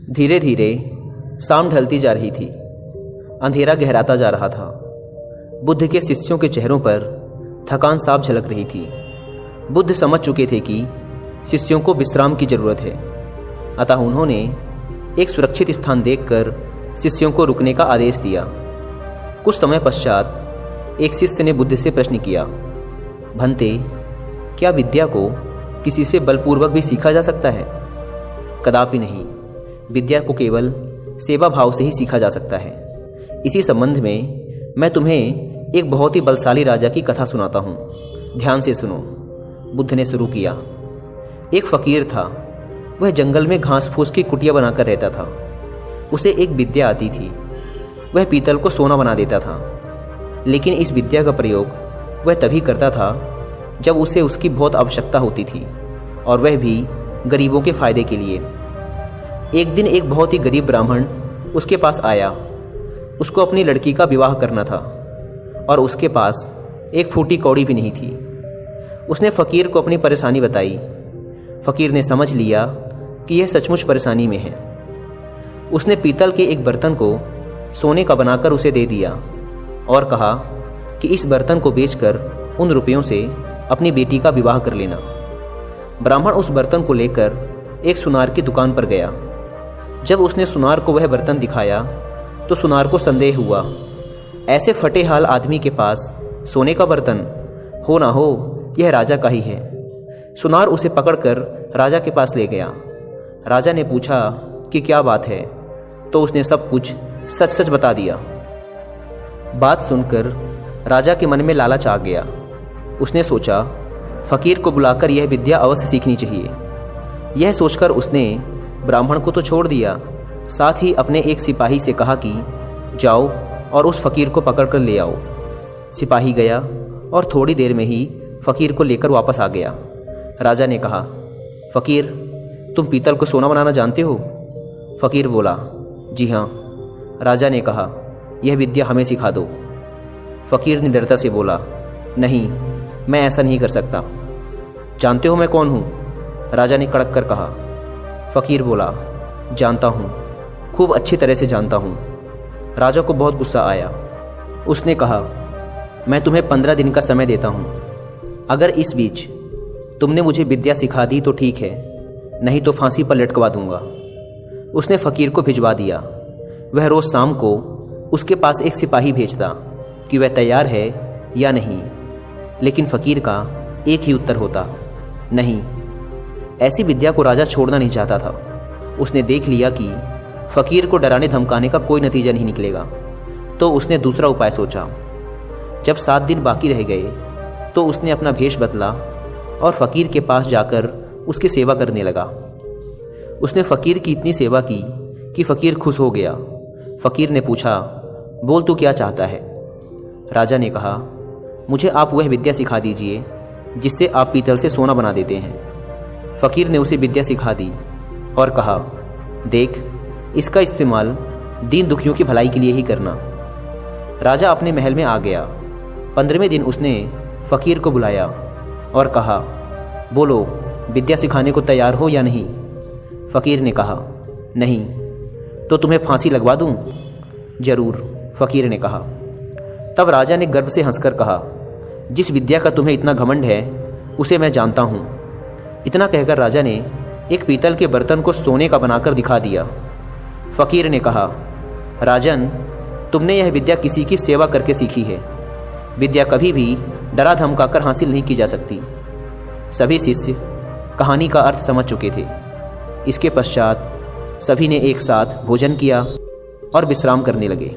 धीरे धीरे शाम ढलती जा रही थी। अंधेरा गहराता जा रहा था। बुद्ध के शिष्यों के चेहरों पर थकान साफ झलक रही थी। बुद्ध समझ चुके थे कि शिष्यों को विश्राम की जरूरत है, अतः उन्होंने एक सुरक्षित स्थान देखकर शिष्यों को रुकने का आदेश दिया। कुछ समय पश्चात एक शिष्य ने बुद्ध से प्रश्न किया, भंते, क्या विद्या को किसी से बलपूर्वक भी सीखा जा सकता है? कदापि नहीं। विद्या को केवल सेवा भाव से ही सीखा जा सकता है। इसी संबंध में मैं तुम्हें एक बहुत ही बलशाली राजा की कथा सुनाता हूँ। ध्यान से सुनो। बुद्ध ने शुरू किया। एक फकीर था। वह जंगल में घास फूस की कुटिया बनाकर रहता था। उसे एक विद्या आती थी। वह पीतल को सोना बना देता था, लेकिन इस विद्या का प्रयोग वह तभी करता था जब उसे उसकी बहुत आवश्यकता होती थी, और वह भी गरीबों के फायदे के लिए। एक दिन एक बहुत ही गरीब ब्राह्मण उसके पास आया। उसको अपनी लड़की का विवाह करना था और उसके पास एक फूटी कौड़ी भी नहीं थी। उसने फकीर को अपनी परेशानी बताई। फकीर ने समझ लिया कि यह सचमुच परेशानी में है। उसने पीतल के एक बर्तन को सोने का बनाकर उसे दे दिया और कहा कि इस बर्तन को बेचकर उन रुपयों से अपनी बेटी का विवाह कर लेना। ब्राह्मण उस बर्तन को लेकर एक सुनार की दुकान पर गया। जब उसने सुनार को वह बर्तन दिखाया तो सुनार को संदेह हुआ। ऐसे फटे हाल आदमी के पास सोने का बर्तन हो ना हो, यह राजा का ही है। सुनार उसे पकड़कर राजा के पास ले गया। राजा ने पूछा कि क्या बात है, तो उसने सब कुछ सच सच बता दिया। बात सुनकर राजा के मन में लालच आ गया। उसने सोचा, फकीर को बुलाकर यह विद्या अवश्य सीखनी चाहिए। यह सोचकर उसने ब्राह्मण को तो छोड़ दिया, साथ ही अपने एक सिपाही से कहा कि जाओ और उस फकीर को पकड़कर ले आओ। सिपाही गया और थोड़ी देर में ही फकीर को लेकर वापस आ गया। राजा ने कहा, फकीर, तुम पीतल को सोना बनाना जानते हो? फकीर बोला, जी हाँ। राजा ने कहा, यह विद्या हमें सिखा दो। फकीर ने डरता से बोला, नहीं, मैं ऐसा नहीं कर सकता। जानते हो मैं कौन हूँ? राजा ने कड़क कर कहा। फकीर बोला, जानता हूँ, खूब अच्छी तरह से जानता हूँ। राजा को बहुत गुस्सा आया। उसने कहा, मैं तुम्हें 15 दिन का समय देता हूँ। अगर इस बीच तुमने मुझे विद्या सिखा दी तो ठीक है, नहीं तो फांसी पर लटकवा दूंगा। उसने फकीर को भिजवा दिया। वह रोज़ शाम को उसके पास एक सिपाही भेजता कि वह तैयार है या नहीं, लेकिन फकीर का एक ही उत्तर होता, नहीं। ऐसी विद्या को राजा छोड़ना नहीं चाहता था। उसने देख लिया कि फकीर को डराने धमकाने का कोई नतीजा नहीं निकलेगा, तो उसने दूसरा उपाय सोचा। जब 7 दिन बाकी रह गए तो उसने अपना भेष बदला और फकीर के पास जाकर उसकी सेवा करने लगा। उसने फकीर की इतनी सेवा की कि फकीर खुश हो गया। फकीर ने पूछा, बोल तू क्या चाहता है? राजा ने कहा, मुझे आप वह विद्या सिखा दीजिए जिससे आप पीतल से सोना बना देते हैं। फकीर ने उसे विद्या सिखा दी और कहा, देख, इसका इस्तेमाल दीन दुखियों की भलाई के लिए ही करना। राजा अपने महल में आ गया। 15वें दिन उसने फकीर को बुलाया और कहा, बोलो, विद्या सिखाने को तैयार हो या नहीं? फकीर ने कहा, नहीं। तो तुम्हें फांसी लगवा दूं? जरूर, फकीर ने कहा। तब राजा ने गर्व से हंसकर कहा, जिस विद्या का तुम्हें इतना घमंड है उसे मैं जानता हूँ। इतना कहकर राजा ने एक पीतल के बर्तन को सोने का बनाकर दिखा दिया। फकीर ने कहा, राजन, तुमने यह विद्या किसी की सेवा करके सीखी है। विद्या कभी भी डरा धमकाकर हासिल नहीं की जा सकती। सभी शिष्य कहानी का अर्थ समझ चुके थे। इसके पश्चात सभी ने एक साथ भोजन किया और विश्राम करने लगे।